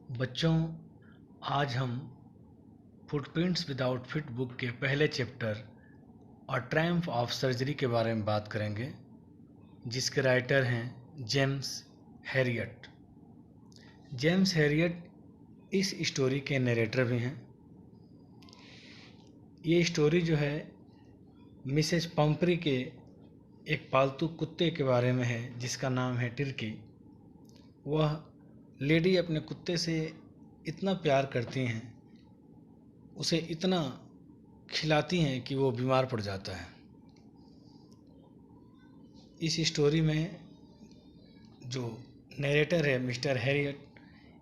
बच्चों, आज हम फुटप्रिंट्स विदाउट फिट बुक के पहले चैप्टर और ट्रायम्फ ऑफ सर्जरी के बारे में बात करेंगे, जिसके राइटर हैं जेम्स हैरियट। जेम्स हैरियट इस स्टोरी के नरेटर भी हैं। ये स्टोरी जो है मिसेस पम्परी के एक पालतू कुत्ते के बारे में है, जिसका नाम है टिर्की। वह लेडी अपने कुत्ते से इतना प्यार करती हैं, उसे इतना खिलाती हैं कि वो बीमार पड़ जाता है। इस स्टोरी में जो नरेटर है मिस्टर हैरियट,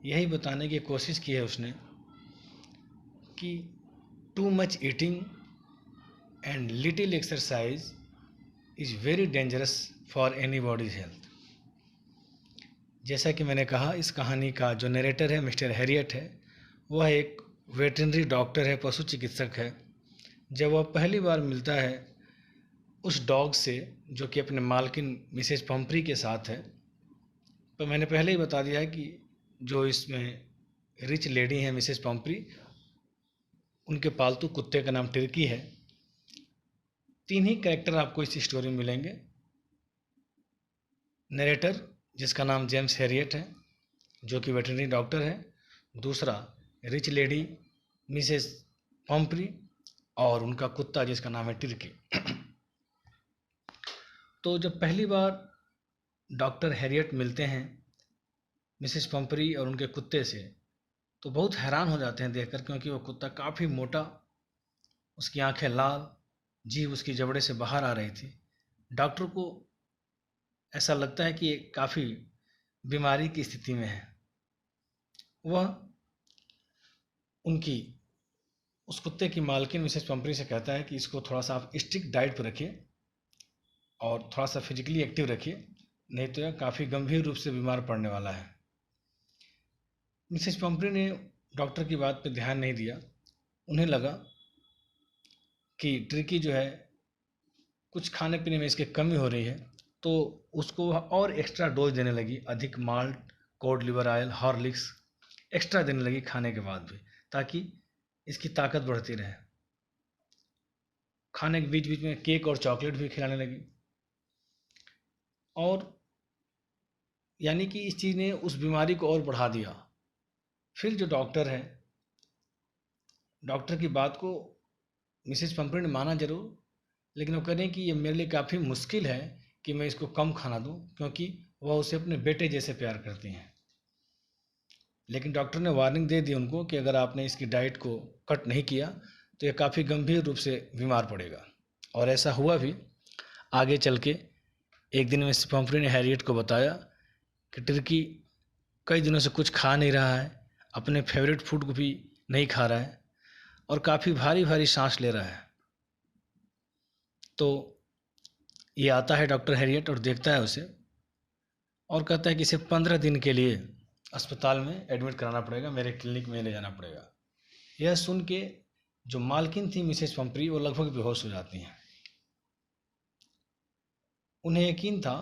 यही बताने की कोशिश की है उसने कि too much eating and little exercise is very dangerous for any bodies health. जैसा कि मैंने कहा, इस कहानी का जो नरेटर है मिस्टर हैरियट है, वह एक वेटरनरी डॉक्टर है, पशु चिकित्सक है। जब वह पहली बार मिलता है उस डॉग से जो कि अपने मालकिन मिसेस पम्परी के साथ है, तो मैंने पहले ही बता दिया है कि जो इसमें रिच लेडी हैं मिसेस पम्परी, उनके पालतू कुत्ते का नाम टिर्की है। तीन ही कैरेक्टर आपको इस स्टोरी में मिलेंगे। नरेटर, जिसका नाम जेम्स हैरियट है, जो कि वेटरनरी डॉक्टर है। दूसरा, रिच लेडी मिसेस पम्परी, और उनका कुत्ता जिसका नाम है टिर्की। तो जब पहली बार डॉक्टर हैरियट मिलते हैं मिसेस पम्परी और उनके कुत्ते से, तो बहुत हैरान हो जाते हैं देखकर, क्योंकि वो कुत्ता काफ़ी मोटा, उसकी आंखें लाल, जीभ उसकी जबड़े से बाहर आ रही थी। डॉक्टर को ऐसा लगता है कि ये काफ़ी बीमारी की स्थिति में है। वह उनकी उस कुत्ते की मालकिन मिसेस पम्परी से कहता है कि इसको थोड़ा सा आप स्ट्रिक्ट डाइट पर रखिए और थोड़ा सा फिजिकली एक्टिव रखिए, नहीं तो यह काफ़ी गंभीर रूप से बीमार पड़ने वाला है। मिसेस पम्परी ने डॉक्टर की बात पर ध्यान नहीं दिया। उन्हें लगा कि ट्रिकी जो है कुछ खाने पीने में इसके कमी हो रही है, तो उसको वह और एक्स्ट्रा डोज देने लगी। अधिक malt, code liver oil, Horlicks extra देने लगी खाने के बाद भी, ताकि इसकी ताकत बढ़ती रहे। खाने के बीच बीच में केक और चॉकलेट भी खिलाने लगी। और यानी कि इस चीज़ ने उस बीमारी को और बढ़ा दिया। फिर जो डॉक्टर है, डॉक्टर की बात को मिसेस पम्परी ने माना जरूर, लेकिन वो कह रहे हैं कि ये मेरे लिए काफ़ी मुश्किल है कि मैं इसको कम खाना दूं, क्योंकि वह उसे अपने बेटे जैसे प्यार करती हैं। लेकिन डॉक्टर ने वार्निंग दे दी उनको कि अगर आपने इसकी डाइट को कट नहीं किया तो ये काफ़ी गंभीर रूप से बीमार पड़ेगा। और ऐसा हुआ भी। आगे चल के एक दिन मिसेस पम्परी ने हैरियट को बताया कि टिर्की कई दिनों से कुछ खा नहीं रहा है, अपने फेवरेट फूड को भी नहीं खा रहा है और काफ़ी भारी भारी सांस ले रहा है। तो ये आता है डॉक्टर हैरियट और देखता है उसे और कहता है कि इसे 15 दिन के लिए अस्पताल में एडमिट कराना पड़ेगा, मेरे क्लिनिक में ले जाना पड़ेगा। यह सुन के जो मालकिन थी मिसेस पम्परी, वो लगभग बेहोश हो जाती हैं। उन्हें यकीन था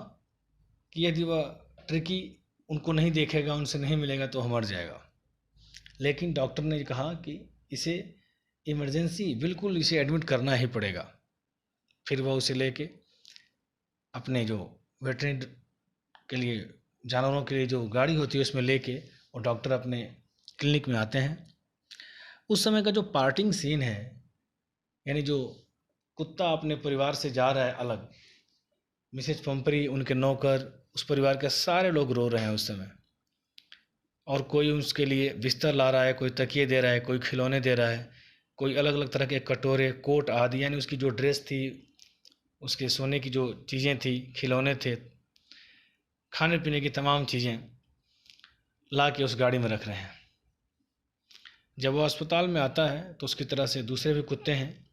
कि यदि वह ट्रिकी उनको नहीं देखेगा, उनसे नहीं मिलेगा, तो वह मर जाएगा। लेकिन डॉक्टर ने कहा कि इसे इमरजेंसी, बिल्कुल इसे एडमिट करना ही पड़ेगा। फिर वह उसे लेके अपने जो वेटरनरी के लिए, जानवरों के लिए जो गाड़ी होती है, उसमें लेके वो डॉक्टर अपने क्लिनिक में आते हैं। उस समय का जो पार्टिंग सीन है, यानी जो कुत्ता अपने परिवार से जा रहा है अलग, मिसेस पम्परी, उनके नौकर, उस परिवार के सारे लोग रो रहे हैं उस समय। और कोई उसके लिए बिस्तर ला रहा है, कोई तकिए दे रहा है, कोई खिलौने दे रहा है, कोई अलग अलग तरह के कटोरे, कोट आदि, यानी उसकी जो ड्रेस थी, उसके सोने की जो चीज़ें थी, खिलौने थे, खाने पीने की तमाम चीज़ें ला के उस गाड़ी में रख रहे हैं। जब वो अस्पताल में आता है तो उसकी तरह से दूसरे भी कुत्ते हैं,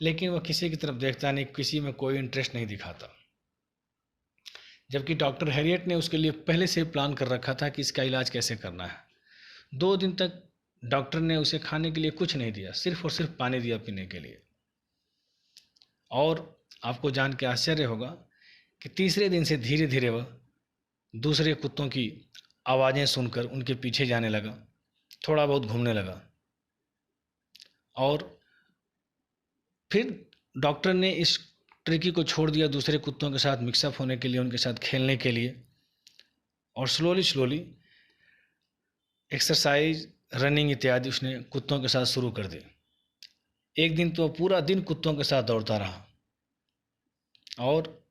लेकिन वह किसी की तरफ देखता नहीं, किसी में कोई इंटरेस्ट नहीं दिखाता। जबकि डॉक्टर हैरियट ने उसके लिए पहले से प्लान कर रखा था कि इसका इलाज कैसे करना है। 2 दिन तक डॉक्टर ने उसे खाने के लिए कुछ नहीं दिया, सिर्फ और सिर्फ पानी दिया पीने के लिए। और आपको जान के आश्चर्य होगा कि तीसरे दिन से धीरे धीरे वह दूसरे कुत्तों की आवाज़ें सुनकर उनके पीछे जाने लगा थोड़ा बहुत घूमने लगा। और फिर डॉक्टर ने इस ट्रिकी को छोड़ दिया दूसरे कुत्तों के साथ मिक्सअप होने के लिए, उनके साथ खेलने के लिए, और स्लोली स्लोली एक्सरसाइज, रनिंग इत्यादि उसने कुत्तों के साथ शुरू कर दी। एक दिन तो पूरा दिन कुत्तों के साथ दौड़ता रहा, और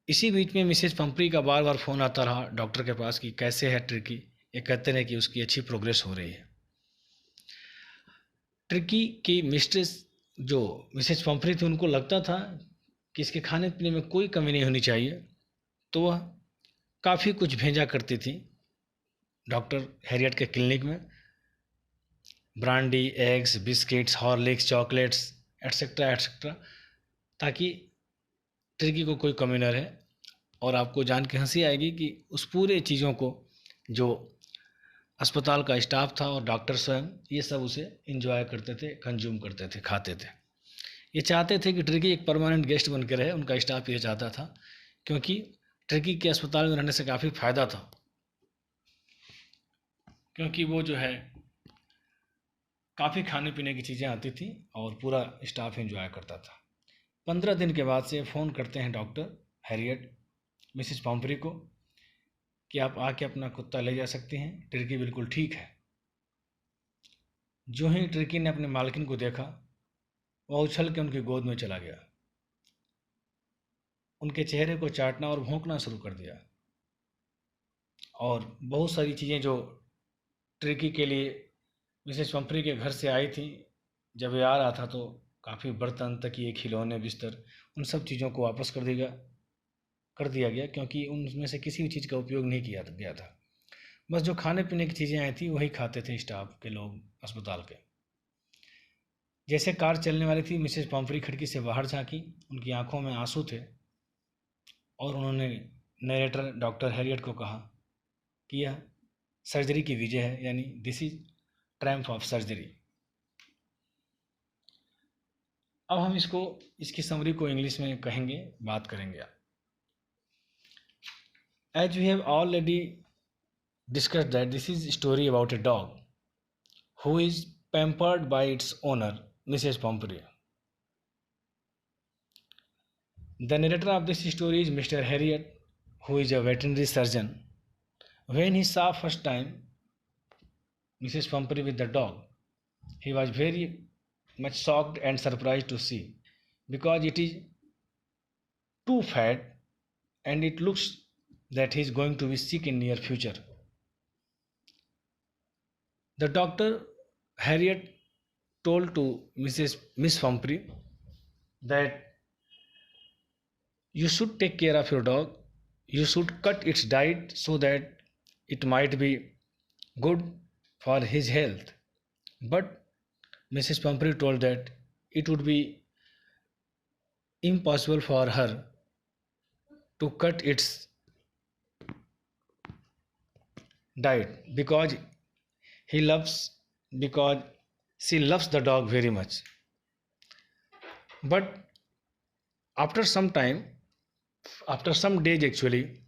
इसी बीच में मिसेज पंपरी का बार बार फ़ोन आता रहा डॉक्टर के पास कि कैसे है ट्रिकी। ये कहते रहे कि उसकी अच्छी प्रोग्रेस हो रही है। ट्रिकी की मिस्ट्रेस जो मिसेज पंपरी थी, उनको लगता था कि इसके खाने पीने में कोई कमी नहीं होनी चाहिए, तो वह काफ़ी कुछ भेजा करती थी डॉक्टर हैरियट के क्लिनिक में, brandy, eggs, biscuits, Horlicks, chocolates, etcetera etcetera, ताकि ट्रिकी को कोई कमी न रहे। और आपको जान के हंसी आएगी कि उस पूरे चीज़ों को जो अस्पताल का स्टाफ था और डॉक्टर स्वयं, ये सब उसे इंजॉय करते थे, कंज्यूम करते थे, खाते थे। ये चाहते थे कि ट्रिकी एक परमानेंट गेस्ट बन के रहे, उनका स्टाफ ये चाहता था, क्योंकि ट्रिकी के अस्पताल में रहने से काफ़ी फ़ायदा था, क्योंकि वो जो है काफ़ी खाने पीने की चीज़ें आती थी और पूरा स्टाफ एंजॉय करता था। 15 दिन के बाद से फ़ोन करते हैं डॉक्टर हैरियट मिसेस पॉम्परी को कि आप आके अपना कुत्ता ले जा सकती हैं, ट्रिकी बिल्कुल ठीक है। जो ही ट्रिकी ने अपने मालकिन को देखा, वह उछल के उनकी गोद में चला गया, उनके चेहरे को चाटना और भौंकना शुरू कर दिया। और बहुत सारी चीज़ें जो ट्रिकी के लिए मिसेस पंपरी के घर से आई थी, जब ये आ रहा था तो काफ़ी बर्तन, तकिए, खिलौने, बिस्तर, उन सब चीज़ों को वापस कर दिया गया, क्योंकि उनमें से किसी भी चीज़ का उपयोग नहीं किया गया था। बस जो खाने पीने की चीज़ें आई थी वही खाते थे स्टाफ के लोग अस्पताल के। जैसे कार चलने वाली थी, मिसेस पॉम्परी खिड़की से बाहर झांकी, उनकी आंखों में आंसू थे, और उन्होंने नरेटर डॉक्टर हैरियट को कहा कि यह सर्जरी की विजय है, यानी this is Triumph of surgery. अब हम इसकी समरी को इंग्लिश में कहेंगे, बात करेंगे। As we have already discussed that this is a story about a dog who is pampered by its owner, Mrs. Pomfrey. The narrator of this story is Mr. Harriet, who is a veterinary surgeon. When he saw first time Mrs. Pomfrey with the dog, he was very much shocked and surprised to see, because it is too fat and it looks that he is going to be sick in near future. The doctor Harriet told to Miss Humphrey that you should take care of your dog. You should cut its diet so that it might be good for his health. But Mrs. Pumphrey told that it would be impossible for her to cut its diet because she loves the dog very much. But after some days actually,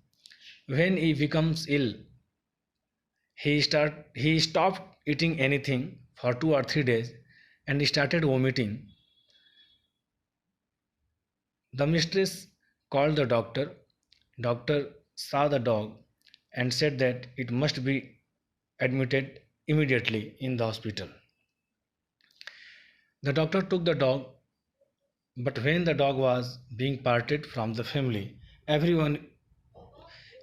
when he becomes ill, he stopped eating anything for 2 or 3 days and he started vomiting. The mistress called the doctor. Doctor saw the dog and said that it must be admitted immediately in the hospital. The doctor took the dog, but when the dog was being parted from the family, everyone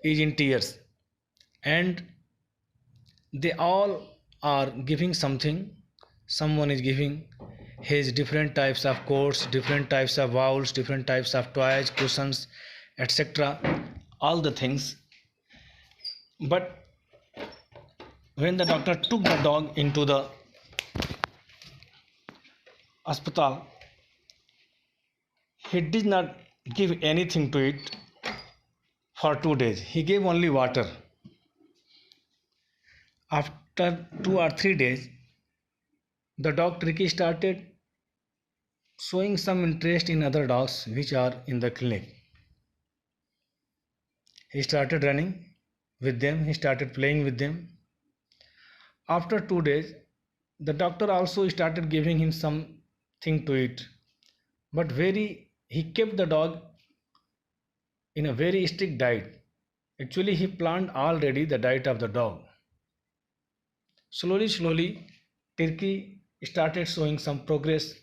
is in tears and they all are giving something. Someone is giving his different types of coats, different types of bowls, different types of toys, cushions, etc. All the things. But when the doctor took the dog into the hospital, he did not give anything to it for 2 days. He gave only water. After 2 or 3 days, the dog Tricky started showing some interest in other dogs which are in the clinic. He started running with them, he started playing with them. After 2 days, The doctor also started giving him something to eat, but he kept the dog in a very strict diet. Actually, he planned already the diet of the dog. Slowly, Turkey started showing some progress.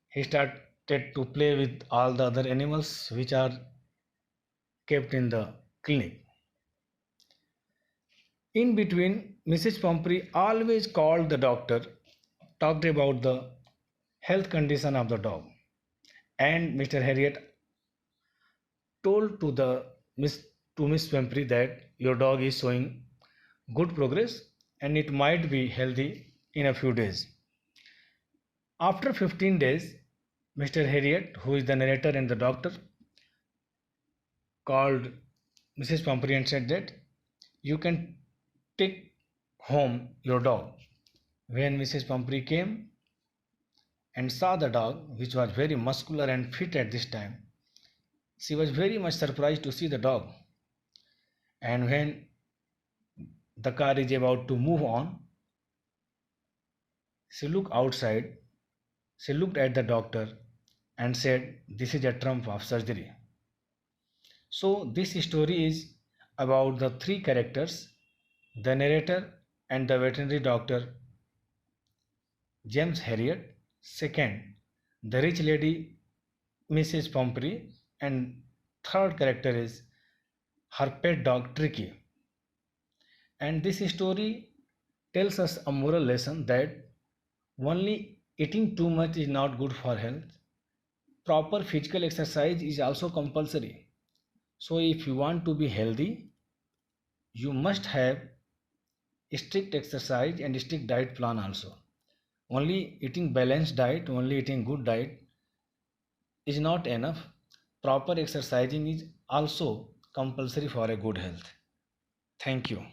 He started to play with all the other animals which are kept in the clinic. In between, Mrs. Pumphrey always called the doctor, talked about the health condition of the dog, and Mr. Harriet told to Miss Pumphrey that your dog is showing good progress and it might be healthy in a few days. After 15 days, Mr. Harriet, who is the narrator and the doctor, called Mrs. Pumphrey and said that you can take home your dog. When Mrs. Pumphrey came and saw the dog, which was very muscular and fit at this time, she was very much surprised to see the dog. And when the car is about to move on, she looked outside, she looked at the doctor and said, "This is a trump of surgery." So, this story is about the three characters, the narrator and the veterinary doctor James Harriet. Second, the rich lady Mrs. Pumphrey, and third character is her pet dog Tricky. And this story tells us a moral lesson that only eating too much is not good for health. Proper physical exercise is also compulsory. So if you want to be healthy, you must have strict exercise and strict diet plan also. Only eating balanced diet, only eating good diet is not enough. Proper exercising is also compulsory for a good health. Thank you.